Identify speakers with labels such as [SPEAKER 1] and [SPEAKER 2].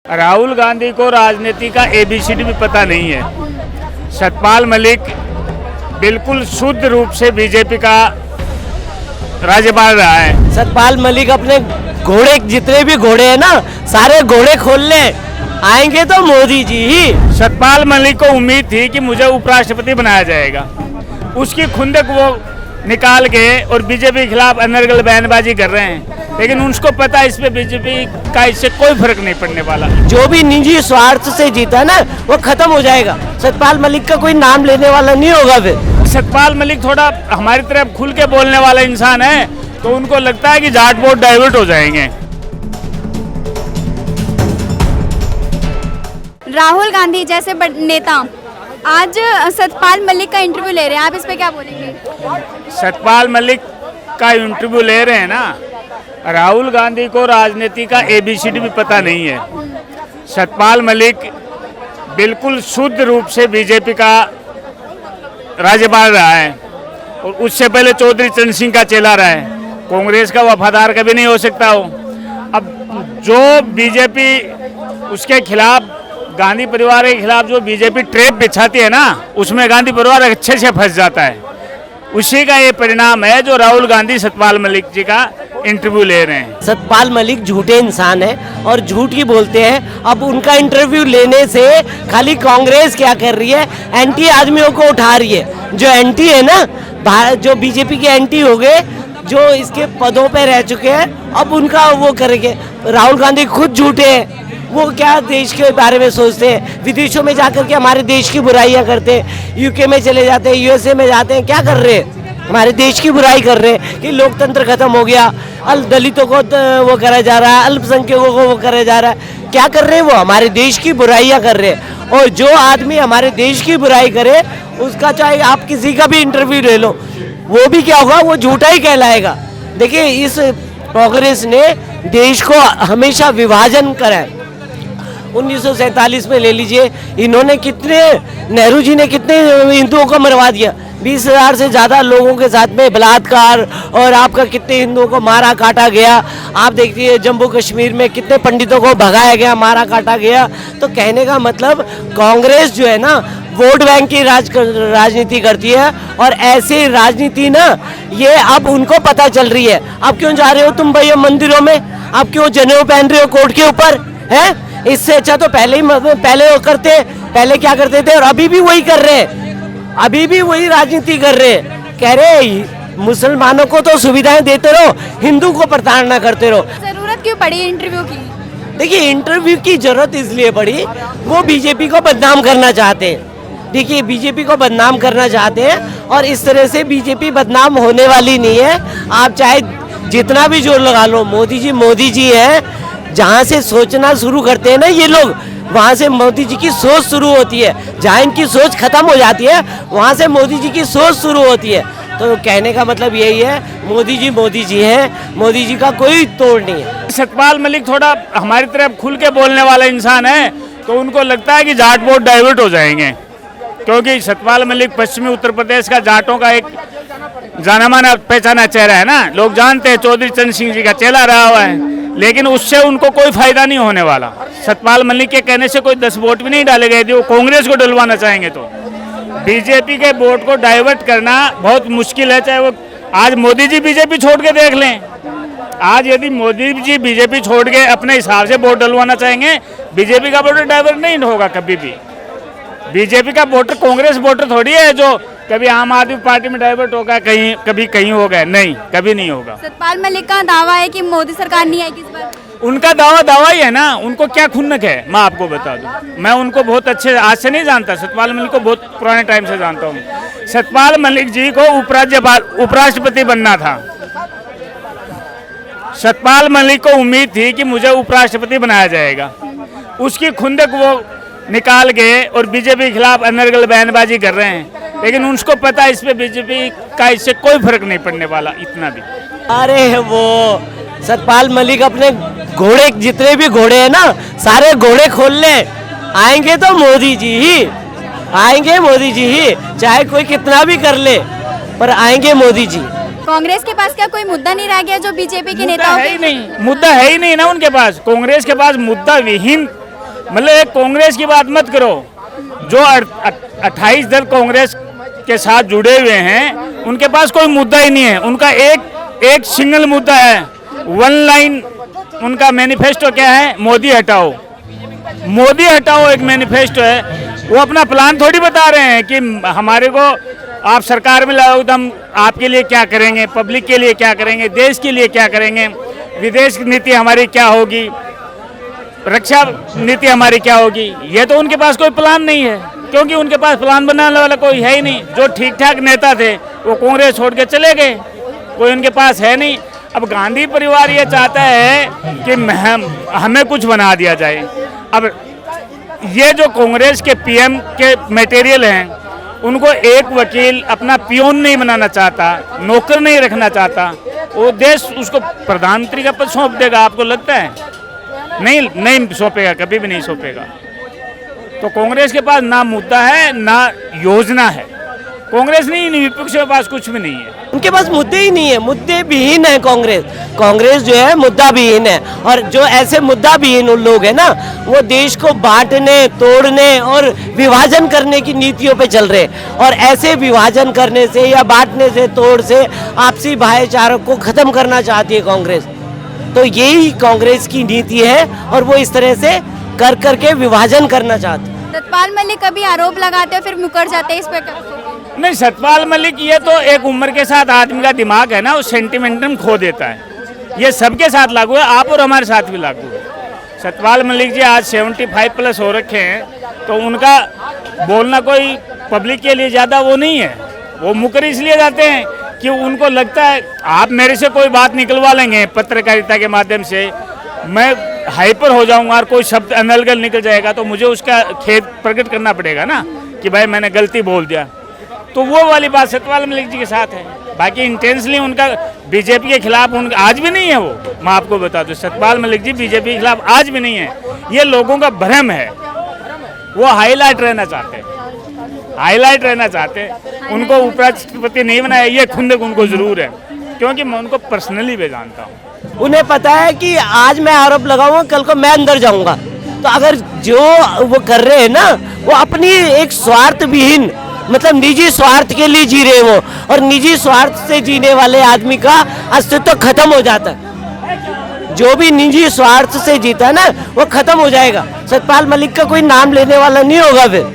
[SPEAKER 1] राहुल गांधी को राजनीति का एबीसीडी भी पता नहीं है। सतपाल मलिक बिल्कुल शुद्ध रूप से बीजेपी का राज्यपाल रहा है।
[SPEAKER 2] सतपाल मलिक अपने घोड़े, जितने भी घोड़े हैं ना, सारे घोड़े खोल ले, आएंगे तो मोदी जी ही।
[SPEAKER 1] सतपाल मलिक को उम्मीद थी कि मुझे उपराष्ट्रपति बनाया जाएगा, उसकी खुंदक वो निकाल के और बीजेपी के खिलाफ अनर्गल बयानबाजी कर रहे हैं, लेकिन उनको पता है इस पे बीजेपी का इससे कोई फर्क नहीं पड़ने वाला।
[SPEAKER 2] जो भी निजी स्वार्थ से जीता ना, वो खत्म हो जाएगा। सतपाल मलिक का कोई नाम लेने वाला नहीं होगा फिर।
[SPEAKER 1] सतपाल मलिक थोड़ा हमारी तरफ खुल के बोलने वाला इंसान है, तो उनको लगता है कि जाट वोट डाइवर्ट हो जाएंगे।
[SPEAKER 3] राहुल गांधी जैसे नेता आज सतपाल मलिक का इंटरव्यू ले रहे हैं, आप इस पे क्या बोलेंगे?
[SPEAKER 1] सतपाल मलिक का इंटरव्यू ले रहे हैं ना, राहुल गांधी को राजनीति का एबीसीडी भी पता नहीं है। सतपाल मलिक बिल्कुल शुद्ध रूप से बीजेपी का राज्यपाल रहा है और उससे पहले चौधरी चरण सिंह का चेला रहा है। कांग्रेस का वफादार कभी नहीं हो सकता हो। अब जो बीजेपी उसके खिलाफ, गांधी परिवार के खिलाफ जो बीजेपी ट्रैप बिछाती है ना, उसमें गांधी परिवार अच्छे से फंस जाता है। उसी का ये परिणाम है जो राहुल गांधी सतपाल मलिक जी का इंटरव्यू ले रहे हैं।
[SPEAKER 2] सतपाल मलिक झूठे इंसान है और झूठ ही बोलते हैं। अब उनका इंटरव्यू लेने से खाली कांग्रेस क्या कर रही है, एंटी आदमियों को उठा रही है। जो एंटी है ना, जो बीजेपी के एंटी हो गए, जो इसके पदों पे रह चुके हैं, अब उनका वो करेंगे। राहुल गांधी खुद झूठे हैं। वो क्या देश के बारे में सोचते हैं? विदेशों में जाकर के हमारे देश की बुराइयां करते हैं। यूके में चले जाते हैं, यूएसए में जाते हैं, क्या कर रहे हैं? हमारे देश की बुराई कर रहे हैं कि लोकतंत्र खत्म हो गया, दलितों को वो करा जा रहा है, अल्पसंख्यकों को वो करा जा रहा है। क्या कर रहे हैं? वो हमारे देश की बुराइयां कर रहे हैं। और जो आदमी हमारे देश की बुराई करे, उसका चाहे आप किसी का भी इंटरव्यू ले लो, वो भी क्या होगा, वो झूठा ही कहलाएगा। देखिए, इस कांग्रेस ने देश को हमेशा विभाजन करा है। 1947 में ले लीजिए, इन्होंने कितने, नेहरू जी ने कितने हिंदुओं को मरवा दिया। 20,000 से ज़्यादा लोगों के साथ में बलात्कार, और आपका कितने हिंदुओं को मारा काटा गया। आप देखिए जम्मू कश्मीर में कितने पंडितों को भगाया गया, मारा काटा गया। तो कहने का मतलब कांग्रेस जो है ना, वोट बैंक की राजनीति करती है। और ऐसी राजनीति ना, ये अब उनको पता चल रही है। अब क्यों जा रहे हो तुम भैया मंदिरों में? अब क्यों जनेऊ पहन रहे हो कोर्ट के ऊपर? है इससे अच्छा तो पहले वो करते, पहले क्या करते थे, और अभी भी वही कर रहे हैं। अभी भी वही राजनीति कर रहे हैं। कह रहे मुसलमानों को तो सुविधाएं देते रहो, हिंदू को प्रताड़ना करते रहो।
[SPEAKER 3] जरूरत क्यों पड़ी इंटरव्यू की?
[SPEAKER 2] देखिए, इंटरव्यू की जरूरत इसलिए पड़ी, वो बीजेपी को बदनाम करना चाहते हैं। देखिए, बीजेपी को बदनाम करना चाहते हैं, और इस तरह से बीजेपी बदनाम होने वाली नहीं है। आप चाहे जितना भी जोर लगा लो, मोदी जी है। जहाँ से सोचना शुरू करते हैं ना ये लोग, वहाँ से मोदी जी की सोच शुरू होती है। जहाँ इनकी सोच खत्म हो जाती है, वहाँ से मोदी जी की सोच शुरू होती है। तो कहने का मतलब यही है, मोदी जी हैं, मोदी जी का कोई तोड़ नहीं है।
[SPEAKER 1] सतपाल मलिक थोड़ा हमारी तरफ खुल के बोलने वाला इंसान है, तो उनको लगता है कि जाट वोट डाइवर्ट हो जाएंगे, क्योंकि सतपाल मलिक पश्चिमी उत्तर प्रदेश का जाटों का एक जाना माना पहचाना चेहरा है ना। लोग जानते हैं चौधरी चरण सिंह जी का चेला रहा हुआ है, लेकिन उससे उनको कोई फायदा नहीं होने वाला। सतपाल मलिक के कहने से कोई 10 वोट भी नहीं डाले गए थे। वो कांग्रेस को डलवाना चाहेंगे तो बीजेपी के वोट को डाइवर्ट करना बहुत मुश्किल है। चाहे वो आज मोदी जी बीजेपी छोड़ के देख लें, आज यदि मोदी जी बीजेपी छोड़ के अपने हिसाब से वोट डलवाना चाहेंगे, बीजेपी का वोटर डाइवर्ट नहीं होगा कभी भी। बीजेपी का वोटर कांग्रेस वोटर थोड़ी है जो कभी आम आदमी पार्टी में डाइवर्ट होगा, कभी कहीं होगा, नहीं, कभी नहीं होगा।
[SPEAKER 3] सतपाल मलिक का दावा है कि मोदी सरकार नहीं आएगी इस बार।
[SPEAKER 1] उनका दावा ही है ना। उनको क्या खुन्नक है, मैं आपको बता दूं। मैं उनको बहुत अच्छे आज से नहीं जानता, सतपाल मलिक को बहुत पुराने टाइम से जानता हूँ। सतपाल मलिक जी को उपराष्ट्रपति बनना था। सतपाल मलिक को उम्मीद थी कि मुझे उपराष्ट्रपति बनाया जाएगा, उसकी खुंदक वो निकाल के और बीजेपी के खिलाफ अनर्गल बयानबाजी कर रहे हैं, लेकिन उनको पता है इस पे बीजेपी का इससे कोई फर्क नहीं पड़ने वाला, इतना भी।
[SPEAKER 2] अरे वो सतपाल मलिक अपने घोड़े, जितने भी घोड़े हैं ना, सारे घोड़े खोल ले, आएंगे तो मोदी जी ही। आएंगे मोदी जी ही, चाहे कोई कितना भी कर ले, पर आएंगे मोदी जी।
[SPEAKER 3] कांग्रेस के पास क्या कोई मुद्दा नहीं रह गया जो बीजेपी के नेताओं
[SPEAKER 1] है ही नहीं, मुद्दा है ही नहीं ना उनके पास। कांग्रेस के पास मुद्दा विहीन मतलब एक कांग्रेस की बात मत करो, जो 28 दल कांग्रेस के साथ जुड़े हुए हैं उनके पास कोई मुद्दा ही नहीं है। उनका एक सिंगल मुद्दा है, वन लाइन उनका मैनिफेस्टो क्या है, मोदी हटाओ। मोदी हटाओ एक मैनिफेस्टो है। वो अपना प्लान थोड़ी बता रहे हैं कि हमारे को आप सरकार में लाओ तो हम आपके लिए क्या करेंगे, पब्लिक के लिए क्या करेंगे, देश के लिए क्या करेंगे, विदेश नीति हमारी क्या होगी, रक्षा नीति हमारी क्या होगी। ये तो उनके पास कोई प्लान नहीं है, क्योंकि उनके पास प्लान बनाने वाला कोई है ही नहीं। जो ठीक ठाक नेता थे वो कांग्रेस छोड़ के चले गए, कोई उनके पास है नहीं। अब गांधी परिवार ये चाहता है कि हमें कुछ बना दिया जाए। अब ये जो कांग्रेस के पीएम के मटेरियल हैं, उनको एक वकील अपना पियोन नहीं बनाना चाहता, नौकर नहीं रखना चाहता, वो देश उसको प्रधानमंत्री का पद सौंप देगा। आपको लगता है? नहीं सौंपेगा, कभी भी नहीं सौंपेगा। तो कांग्रेस के पास ना मुद्दा है ना योजना है। कांग्रेस नहीं, विपक्ष के पास कुछ भी नहीं है।
[SPEAKER 2] उनके पास मुद्दे ही नहीं है, मुद्दे विहीन है कांग्रेस जो है मुद्दा विहीन है। और जो ऐसे मुद्दा विहीन लोग हैं ना, वो देश को बांटने, तोड़ने और विभाजन करने की नीतियों पे चल रहे हैं। और ऐसे विभाजन करने से या बांटने से, तोड़ से आपसी भाईचारे को खत्म करना चाहती है कांग्रेस। तो यही कांग्रेस की नीति है और वो इस तरह से कर करके विभाजन करना चाहते हैं।
[SPEAKER 3] सतपाल मलिक कभी आरोप लगाते हैं फिर मुकर जाते हैं, इस पे
[SPEAKER 1] नहीं, सतपाल मलिक ये तो एक उम्र के साथ आदमी का दिमाग है ना, वो सेंटिमेंटम खो देता है। ये सबके साथ लागू है, आप और हमारे साथ भी लागू है। सतपाल मलिक जी आज 75 प्लस हो रखे हैं, तो उनका बोलना कोई पब्लिक के लिए ज़्यादा वो नहीं है। वो मुकर इसलिए जाते हैं कि उनको लगता है आप मेरे से कोई बात निकलवा लेंगे पत्रकारिता के माध्यम से, मैं हाइपर हो जाऊंगा और कोई शब्द अनर्गल निकल जाएगा तो मुझे उसका खेद प्रकट करना पड़ेगा ना कि भाई मैंने गलती बोल दिया। तो वो वाली बात सतपाल मलिक जी के साथ है। बाकी इंटेंसली उनका बीजेपी के खिलाफ उनका आज भी नहीं है। वो मैं आपको बता दूं, सतपाल मलिक जी बीजेपी के खिलाफ आज भी नहीं है। ये लोगों का भ्रम है। वो हाईलाइट रहना चाहते हैं, हाईलाइट रहना चाहते हैं। उनको उपराष्ट्रपति नहीं बनाया, ये खुंदक उनको जरूर है, क्योंकि मैं उनको पर्सनली भी जानता हूँ।
[SPEAKER 2] उन्हें पता है कि आज मैं आरोप लगाऊंगा, कल को मैं अंदर जाऊंगा। तो अगर जो वो कर रहे हैं ना, वो अपनी एक स्वार्थ विहीन, मतलब निजी स्वार्थ के लिए जी रहे वो, और निजी स्वार्थ से जीने वाले आदमी का अस्तित्व खत्म हो जाता है। जो भी निजी स्वार्थ से जीता है ना, वो खत्म हो जाएगा। सतपाल मलिक का कोई नाम लेने वाला नहीं होगा फिर।